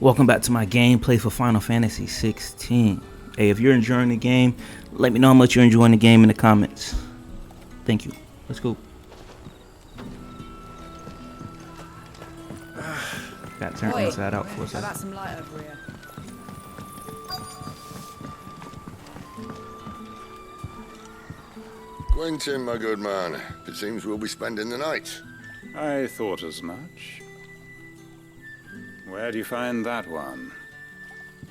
Welcome back to my gameplay for Final Fantasy XVI. Hey, if you're enjoying the game, let me know how much you're enjoying the game in the comments. Thank you. Let's go. Got turned inside out for a second. How about some light over here? Quentin, my good man. It seems we'll be spending the night. I thought as much. Where do you find that one?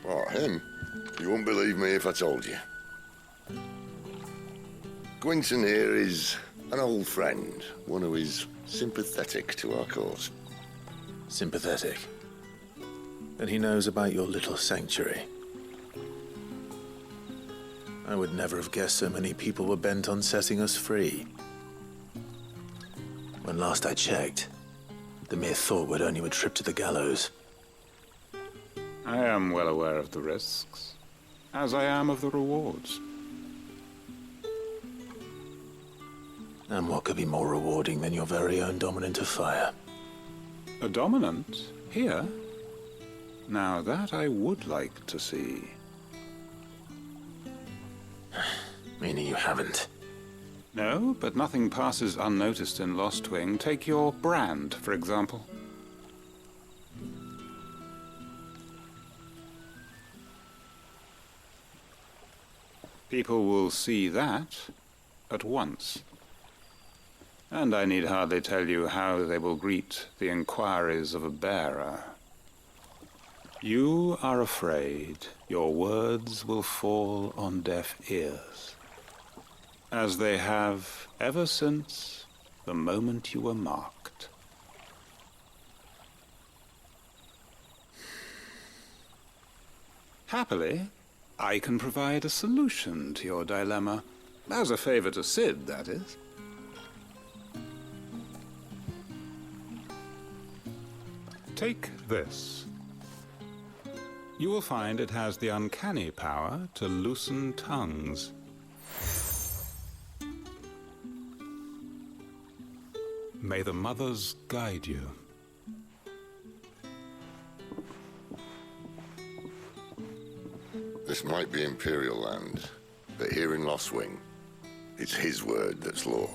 Oh, him? You wouldn't believe me if I told you. Quentin here is an old friend, one who is sympathetic to our cause. Sympathetic? And he knows about your little sanctuary. I would never have guessed so many people were bent on setting us free. When last I checked, the mere thought would earn you a trip to the gallows. I am well aware of the risks, as I am of the rewards. And what could be more rewarding than your very own dominant of fire? A dominant? Here? Now that I would like to see. Meaning you haven't? No, but nothing passes unnoticed in Lostwing. Take your brand, for example. People will see that at once. And I need hardly tell you how they will greet the inquiries of a bearer. You are afraid your words will fall on deaf ears, as they have ever since the moment you were marked. Happily, I can provide a solution to your dilemma, as a favor to Sid, that is. Take this. You will find it has the uncanny power to loosen tongues. May the mothers guide you. This might be Imperial land, but here in Lostwing, it's his word that's law.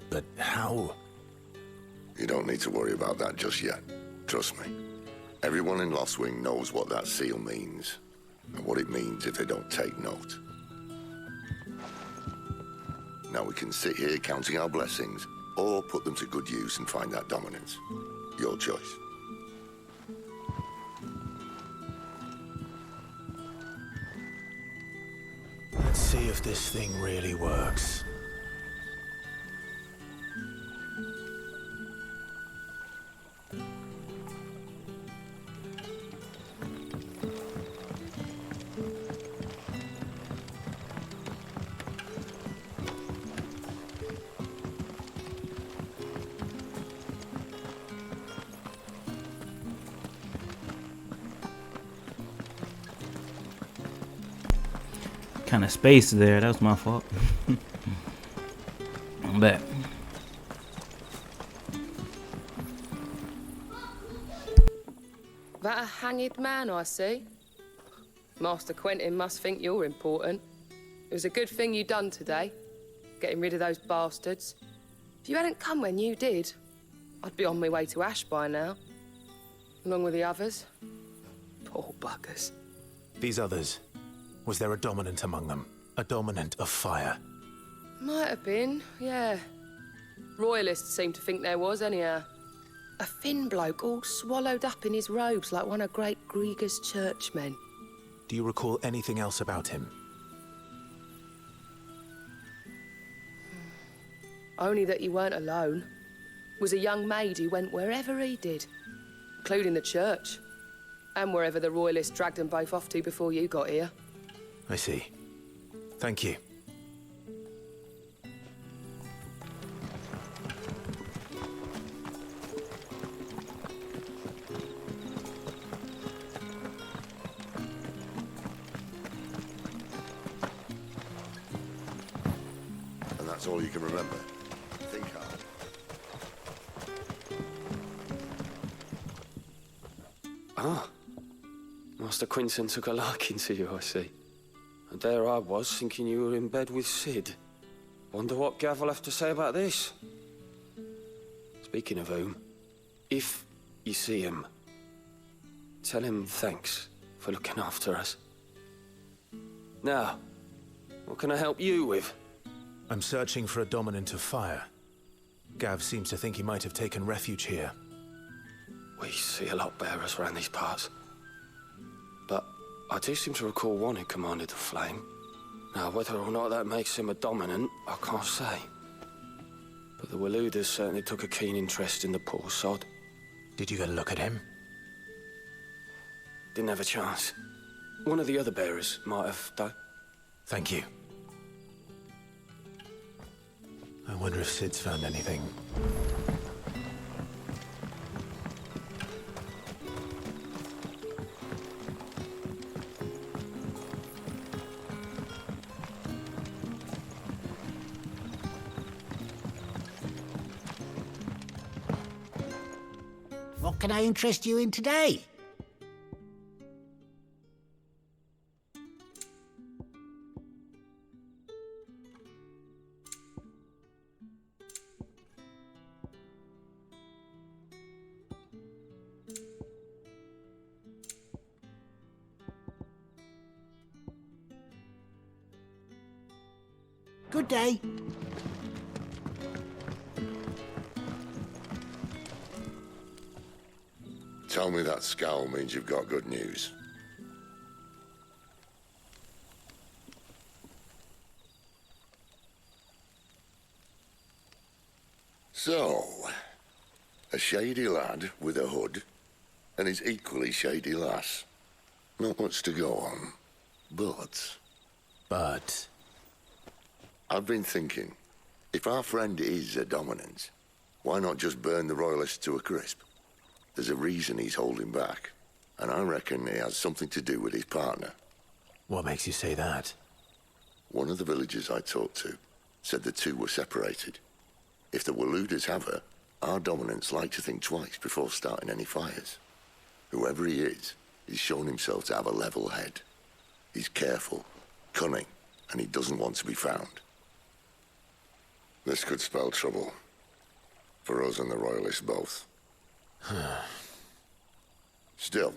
But how? You don't need to worry about that just yet. Trust me. Everyone in Lostwing knows what that seal means, and what it means if they don't take note. Now we can sit here counting our blessings, or put them to good use and find that dominance. Your choice. Let's see if this thing really works. Kind of space there. That was my fault. I'm back. That a hanged man I see? Master Quentin must think you're important. It was a good thing you done today, getting rid of those bastards. If you hadn't come when you did, I'd be on my way to Ash by now, along with the others. Poor buggers. These others, was there a dominant among them? A dominant of fire? Might have been, yeah. Royalists seem to think there was, anyhow. A thin bloke all swallowed up in his robes like one of Great Gregor's churchmen. Do you recall anything else about him? Only that he weren't alone. Was a young maid who went wherever he did, including the church, and wherever the Royalists dragged them both off to before you got here. I see. Thank you. And that's all you can remember. Think hard. Master Quinton took a liking to you, I see. And there I was, thinking you were in bed with Sid. Wonder what Gav will have to say about this. Speaking of whom, if you see him, tell him thanks for looking after us. Now, what can I help you with? I'm searching for a dominant of fire. Gav seems to think he might have taken refuge here. We see a lot bearers around these parts. But I do seem to recall one who commanded the flame. Now, whether or not that makes him a dominant, I can't say. But the Waluders certainly took a keen interest in the poor sod. Did you get a look at him? Didn't have a chance. One of the other bearers might have, though. Thank you. I wonder if Sid's found anything. What can I interest you in today? Good day. Tell me that scowl means you've got good news. So, a shady lad with a hood, and his equally shady lass. Not much to go on, but... I've been thinking, if our friend is a dominant, why not just burn the royalists to a crisp? There's a reason he's holding back, and I reckon it has something to do with his partner. What makes you say that? One of the villagers I talked to said the two were separated. If the Waluders have her, our dominants like to think twice before starting any fires. Whoever he is, he's shown himself to have a level head. He's careful, cunning, and he doesn't want to be found. This could spell trouble. For us and the royalists both. Still,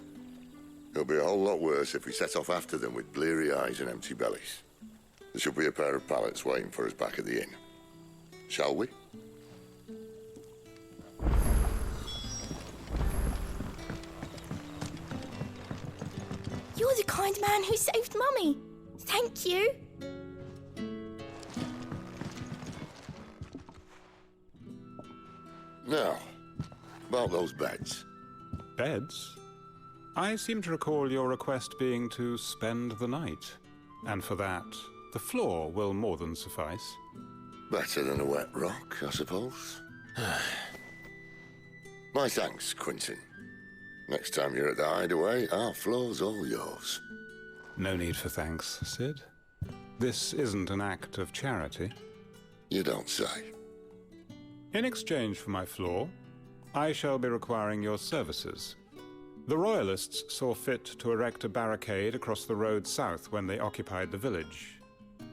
it'll be a whole lot worse if we set off after them with bleary eyes and empty bellies. There should be a pair of pallets waiting for us back at the inn. Shall we? You're the kind man who saved Mummy. Thank you. Now, about those beds. Beds? I seem to recall your request being to spend the night. And for that, the floor will more than suffice. Better than a wet rock, I suppose. My thanks, Quinton. Next time you're at the hideaway, our floor's all yours. No need for thanks, Sid. This isn't an act of charity. You don't say. In exchange for my floor, I shall be requiring your services. The Royalists saw fit to erect a barricade across the road south when they occupied the village,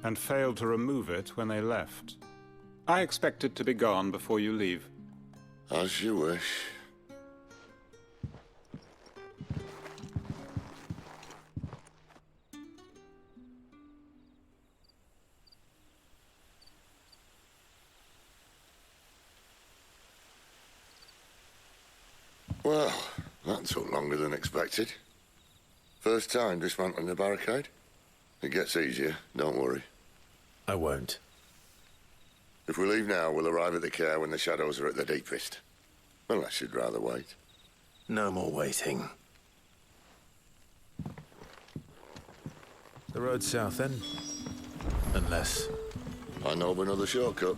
and failed to remove it when they left. I expect it to be gone before you leave. As you wish. Well, that took longer than expected. First time dismantling the barricade? It gets easier, don't worry. I won't. If we leave now, we'll arrive at the care when the shadows are at the deepest. Unless you'd rather wait. No more waiting. The road south, then? Unless... I know of another shortcut.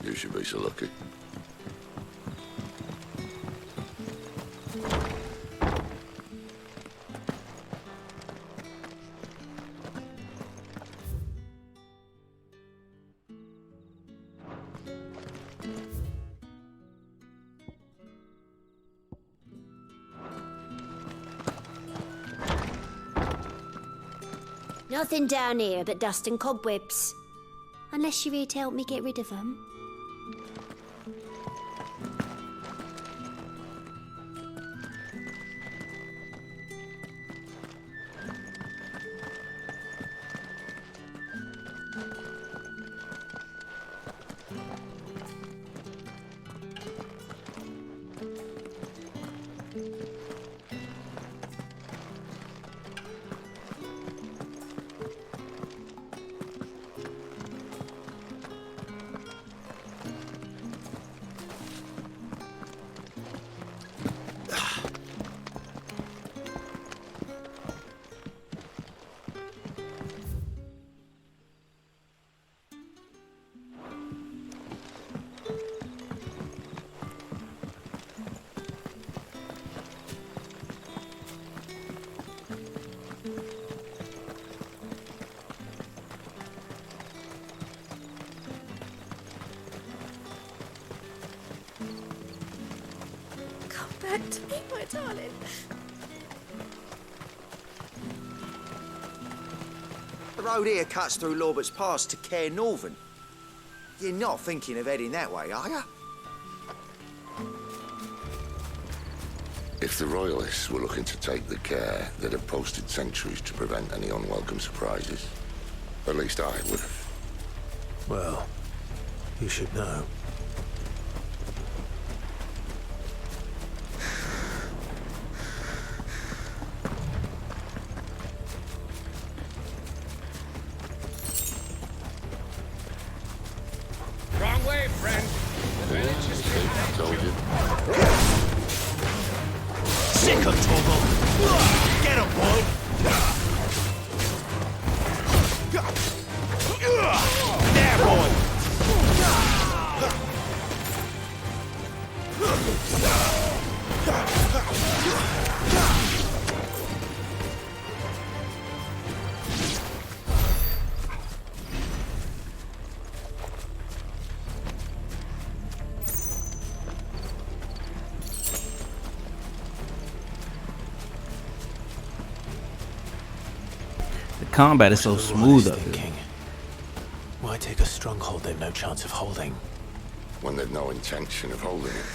You should be so lucky. Nothing down here but dust and cobwebs. Unless you're here to help me get rid of them. Back to me, my darling. The road here cuts through Lorbert's Pass to Care Northern. You're not thinking of heading that way, are you? If the Royalists were looking to take the care, they'd have posted sentries to prevent any unwelcome surprises. At least I would have. Well, you should know. Wrong way, friend. The village is I told you. Sick of trouble! Get him, boy! There, boy! The combat is so smooth up here. Thinking. Why take a stronghold they've no chance of holding? When they've no intention of holding it.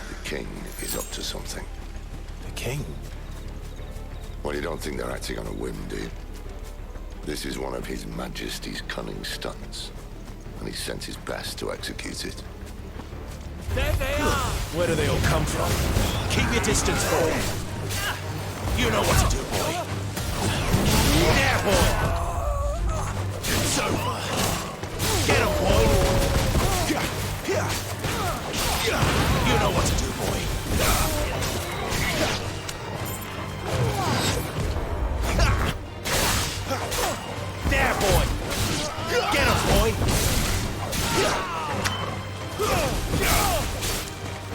The king is up to something. The king? Well, you don't think they're acting on a whim, do you? This is one of His Majesty's cunning stunts, and he's sent his best to execute it. There they are! Where do they all come from? Keep your distance, boy! You know what to do, boy! There, boy! It's over! Get him, boy! You know what to do, boy! There, boy! Get him, boy!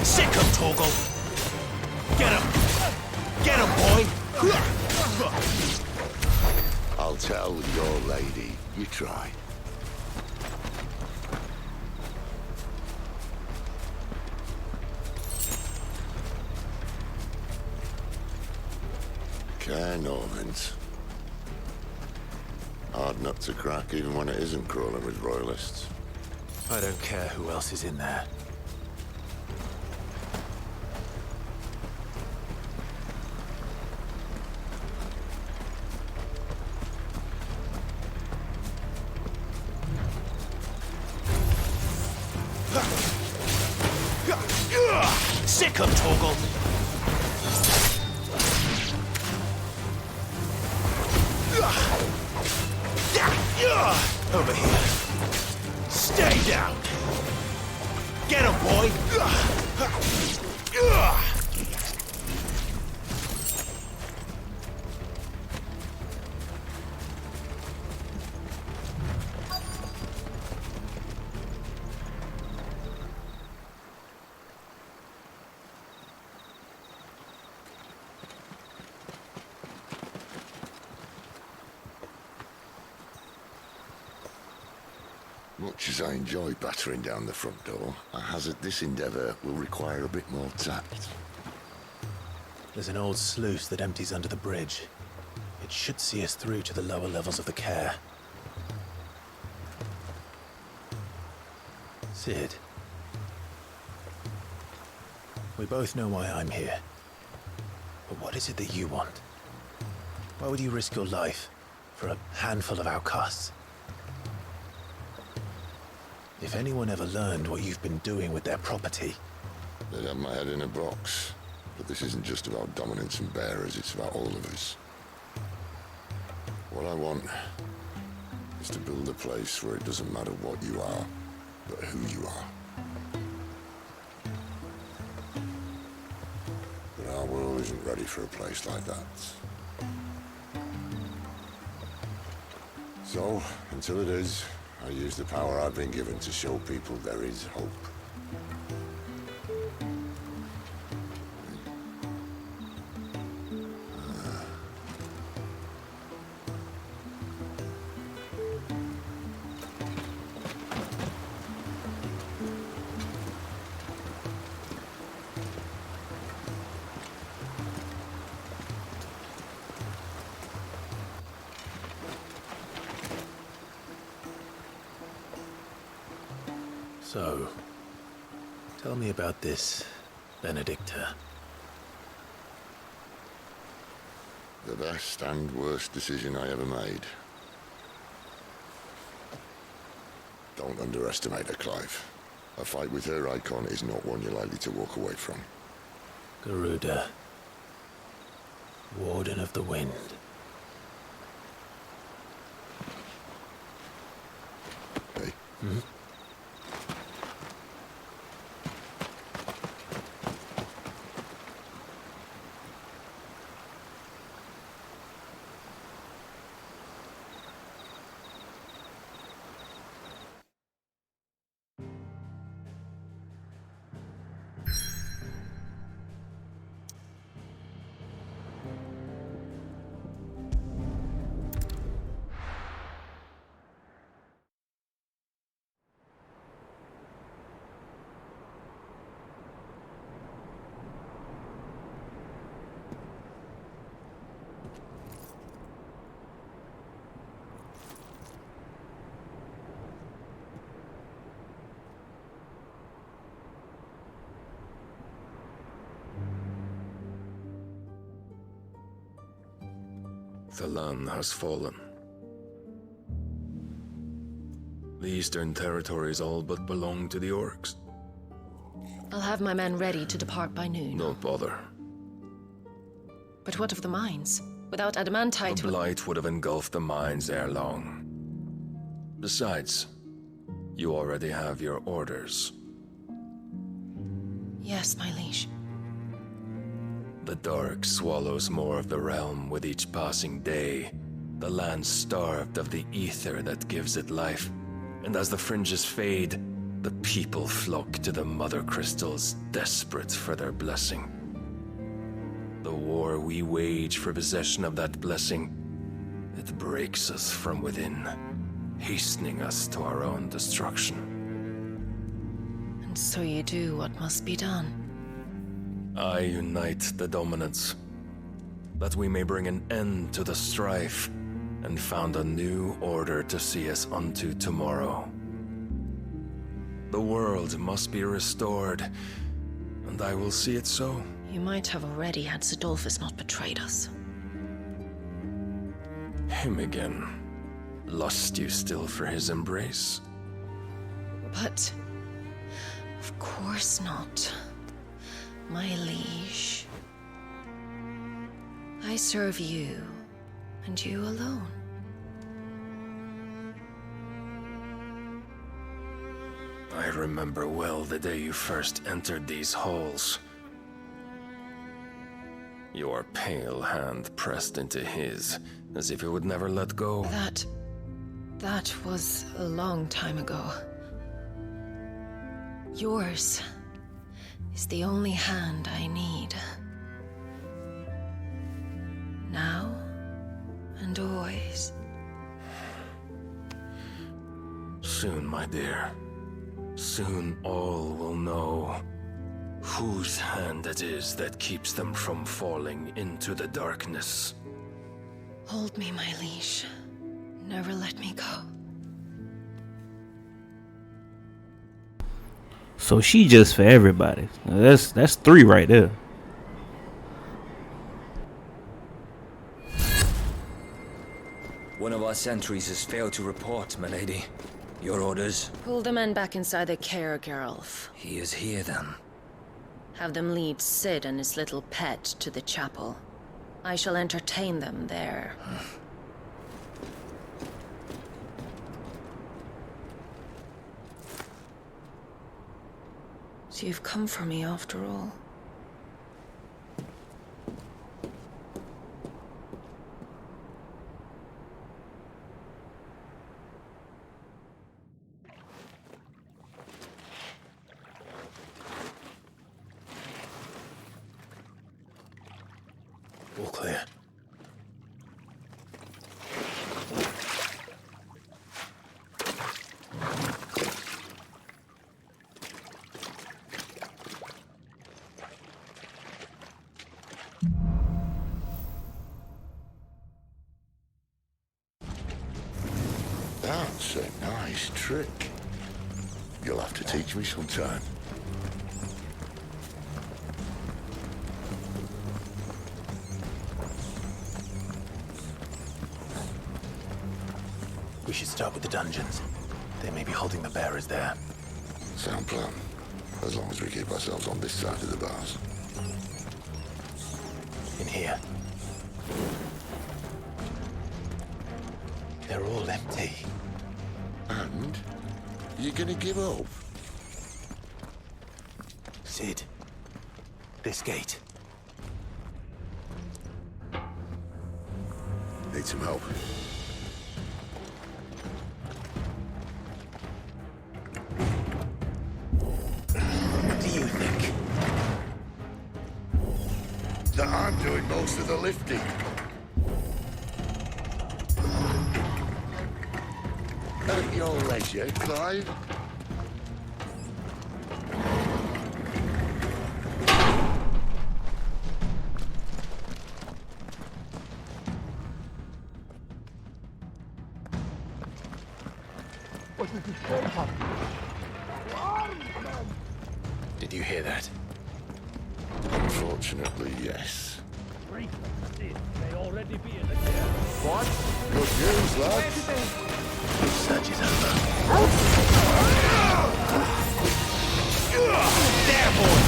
Sick him, Torgal! Get him! Get him, boy! I'll tell your lady you try. Care Northans. Hard nut to crack even when it isn't crawling with royalists. I don't care who else is in there. Sick him, Torgal! Over here. Stay down! Get him, boy! Much as I enjoy battering down the front door, I hazard this endeavour will require a bit more tact. There's an old sluice that empties under the bridge. It should see us through to the lower levels of the care. Sid. We both know why I'm here. But what is it that you want? Why would you risk your life for a handful of outcasts? If anyone ever learned what you've been doing with their property... They'd have my head in a box. But this isn't just about dominance and bearers, it's about all of us. What I want is to build a place where it doesn't matter what you are, but who you are. But our world isn't ready for a place like that. So, until it is, I use the power I've been given to show people there is hope. So, tell me about this Benedicta. The best and worst decision I ever made. Don't underestimate her, Clive. A fight with her Eikon is not one you're likely to walk away from. Garuda. Warden of the Wind. Hey? Hmm? The land has fallen. The eastern territories all but belong to the orcs. I'll have my men ready to depart by noon. Don't bother. But what of the mines? Without adamantite... The blight would have engulfed the mines ere long. Besides, you already have your orders. Yes, my liege. The dark swallows more of the realm with each passing day. The land starved of the ether that gives it life. And as the fringes fade, the people flock to the mother crystals, desperate for their blessing. The war we wage for possession of that blessing, it breaks us from within, hastening us to our own destruction. And so you do what must be done. I unite the dominants, that we may bring an end to the strife, and found a new order to see us unto tomorrow. The world must be restored, and I will see it so. You might have already had Sidolphus not betrayed us. Him again. Lust you still for his embrace? But... of course not. My liege. I serve you, and you alone. I remember well the day you first entered these halls. Your pale hand pressed into his, as if it would never let go. That was a long time ago. Yours is the only hand I need. Now and always. Soon, my dear. Soon all will know whose hand it is that keeps them from falling into the darkness. Hold me, my liege. Never let me go. So she just for everybody. That's 3 right there. One of our sentries has failed to report, milady. Your orders? Pull the men back inside the care, Geralt. He is here, then. Have them lead Sid and his little pet to the chapel. I shall entertain them there. So you've come for me after all. All clear. That's a nice trick. You'll have to teach me sometime. We should start with the dungeons. They may be holding the bearers there. Sound plan. As long as we keep ourselves on this side of the bars. In here. They're all empty. And? You're gonna give up? Sid. This gate. Need some help. What do you think? That I'm doing most of the lifting. At your leisure, Clive. Did you hear that? Unfortunately, yes. May already be in the care. What? Good news, lads. The search is over. There, boy!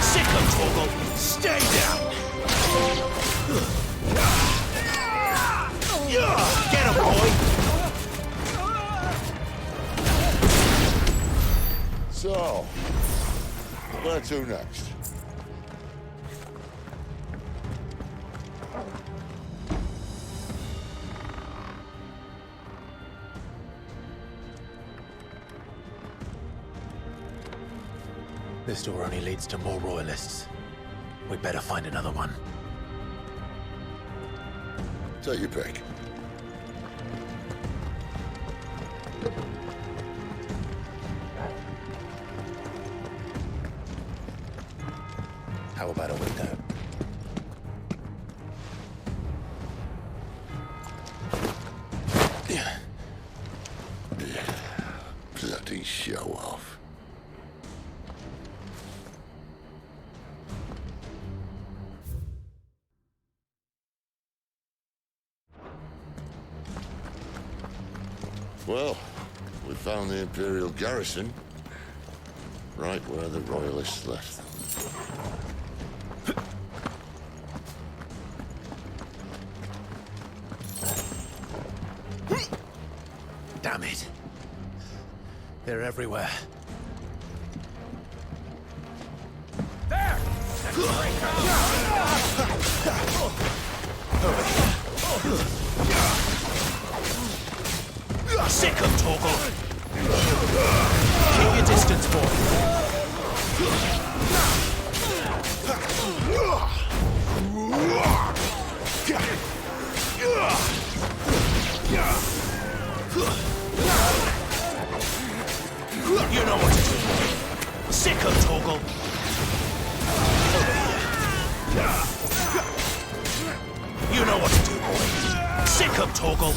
Sick of Torgal! Stay down! Get him, boy! So, where to next? This door only leads to more royalists. We'd better find another one. Take your pick. How about a window? Bloody show off. Well, we found the Imperial garrison, right where the Royalists left them. Damn it. They're everywhere. There! Sick of Torgal! Keep your distance, boy! You know what to do, boy. Sick of Torgal! You know what to do, boy. Sick of Torgal.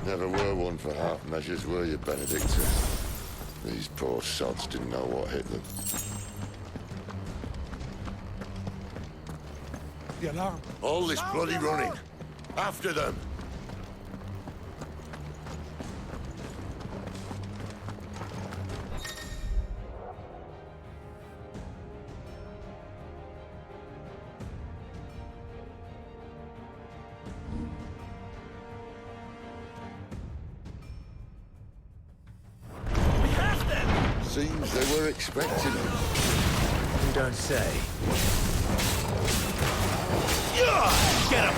Never were one for half measures, were you, Benedicta? These poor sods didn't know what hit them. The alarm. All this bloody running. After them. Seems they were expecting it. You don't say. Get him!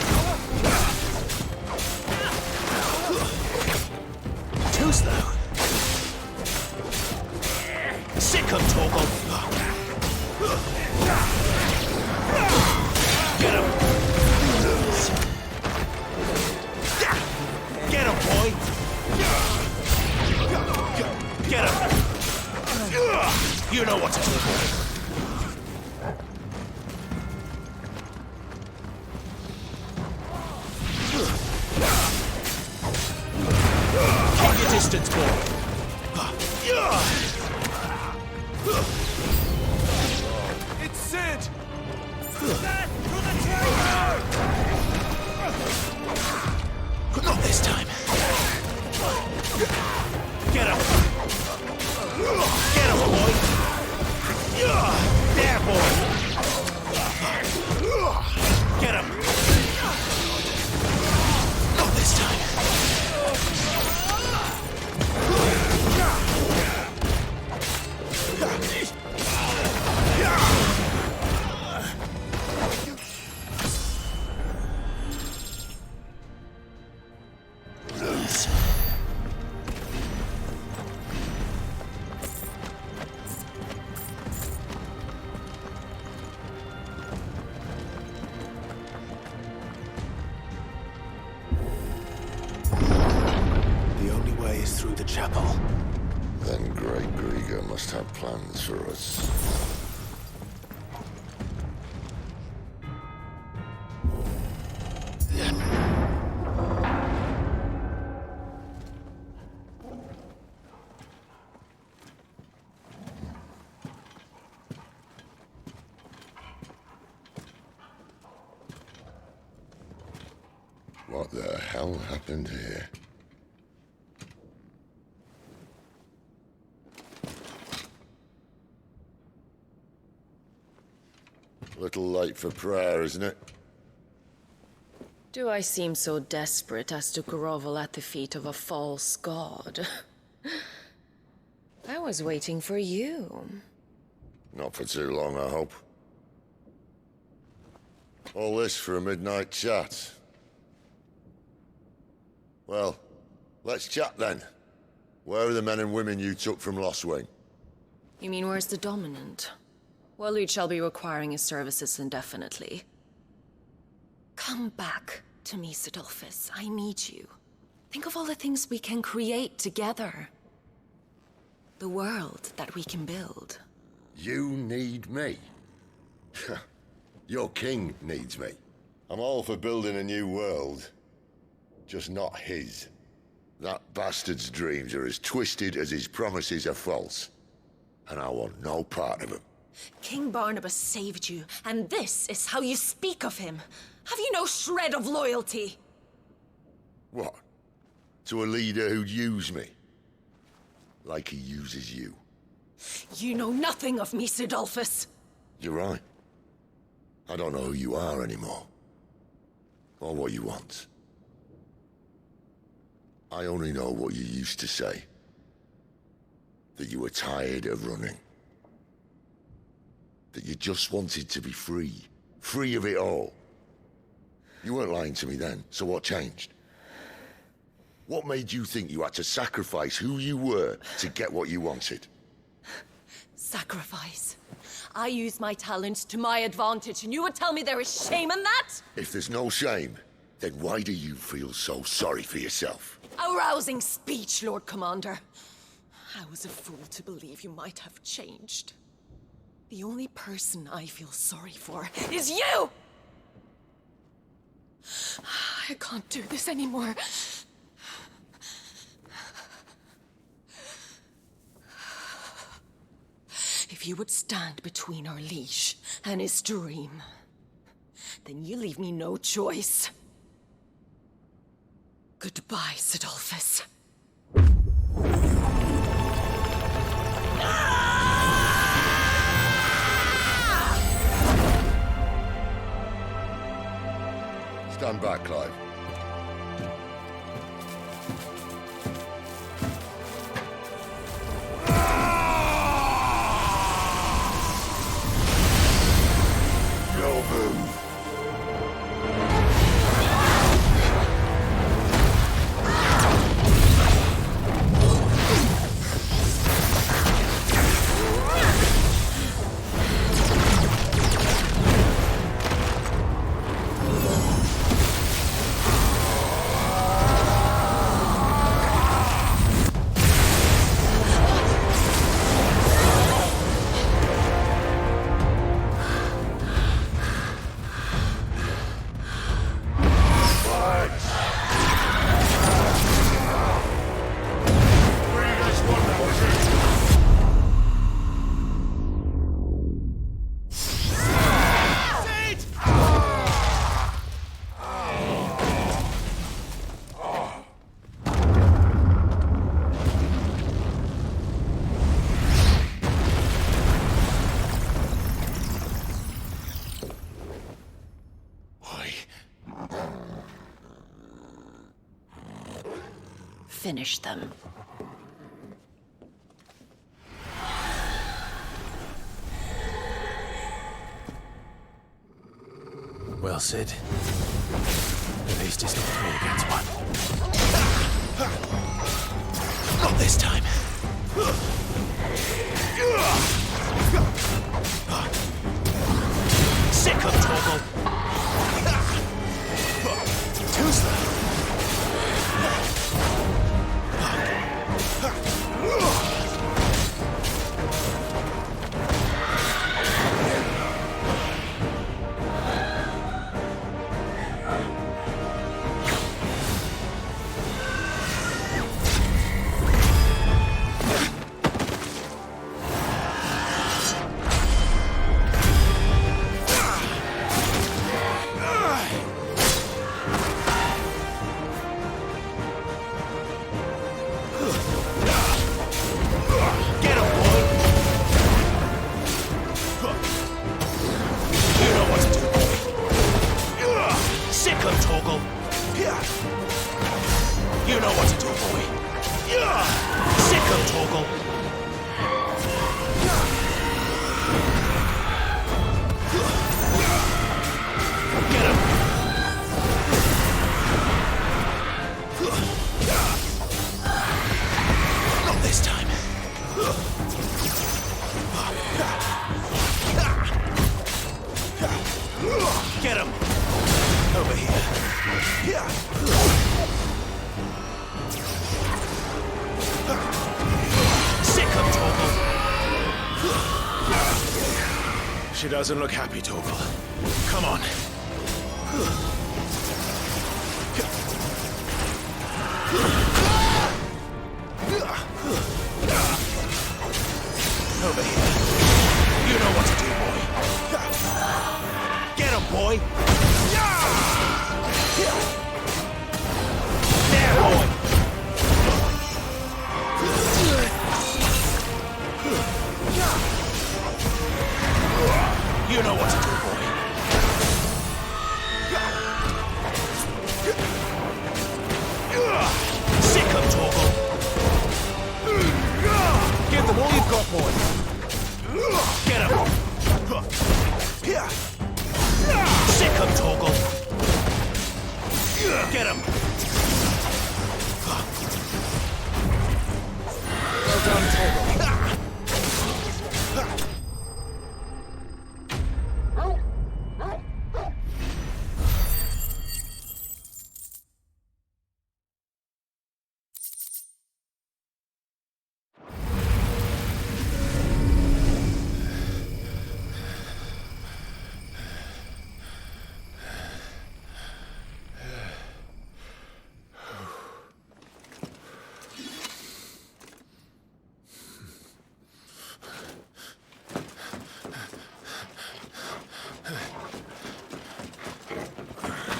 Too slow. Sick of Torgal. Get him! Get him, boy! Get him! You know what to do, boy. Keep your distance, boy. It's Sid! Not this time. Get him! Get him, boy! There, boy! Get him! Not this time. Through the chapel. Then Great Grieger must have plans for us. What the hell happened here? Little late for prayer, isn't it? Do I seem so desperate as to grovel at the feet of a false god? I was waiting for you. Not for too long, I hope. All this for a midnight chat. Well, let's chat then. Where are the men and women you took from Lost Wing? You mean where's the dominant? Waleed shall be requiring his services indefinitely. Come back to me, Sidolphus. I need you. Think of all the things we can create together. The world that we can build. You need me? Your king needs me. I'm all for building a new world. Just not his. That bastard's dreams are as twisted as his promises are false. And I want no part of them. King Barnabas saved you, and this is how you speak of him. Have you no shred of loyalty? What? To a leader who'd use me? Like he uses you. You know nothing of me, Sidolphus. You're right. I don't know who you are anymore. Or what you want. I only know what you used to say. That you were tired of running. That you just wanted to be free. Free of it all. You weren't lying to me then, so what changed? What made you think you had to sacrifice who you were to get what you wanted? Sacrifice. I use my talents to my advantage, and you would tell me there is shame in that? If there's no shame, then why do you feel so sorry for yourself? A rousing speech, Lord Commander. I was a fool to believe you might have changed. The only person I feel sorry for is you! I can't do this anymore. If you would stand between our liege and his dream, then you leave me no choice. Goodbye, Sidolphus. Stand back, Clive. No move. Finish them. Well, Sid. At least it's not 3 against 1. Not this time. Sick of Torgal. Too slow. She doesn't look happy, Torgal. Come on. Over here. You know what to do, boy. Get him, boy. There, boy. You know what to do, boy. Sick him, Torgal. Give them all you've got, boy. Get him. Sick him, Torgal. Get him. Well done, Torgal.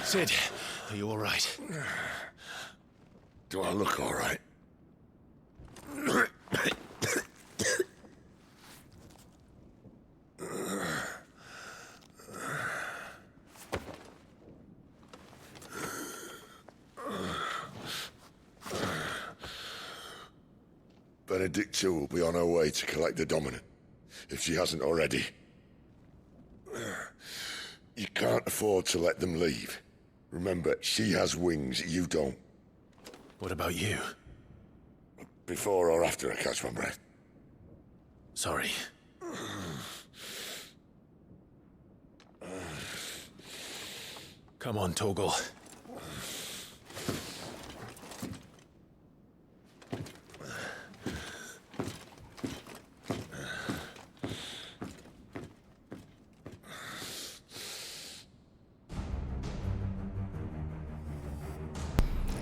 Sid, are you all right? Do I look all right? Benedicta will be on her way to collect the Dominant, if she hasn't already. You can't afford to let them leave. Remember, she has wings, you don't. What about you? Before or after I catch my breath? Sorry. Come on, Torgal.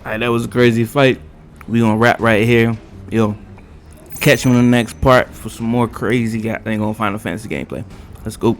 Alright, that was a crazy fight. We gonna wrap right here. Yo, catch you on the next part for some more crazy goddamn on Final Fantasy gameplay. Let's go.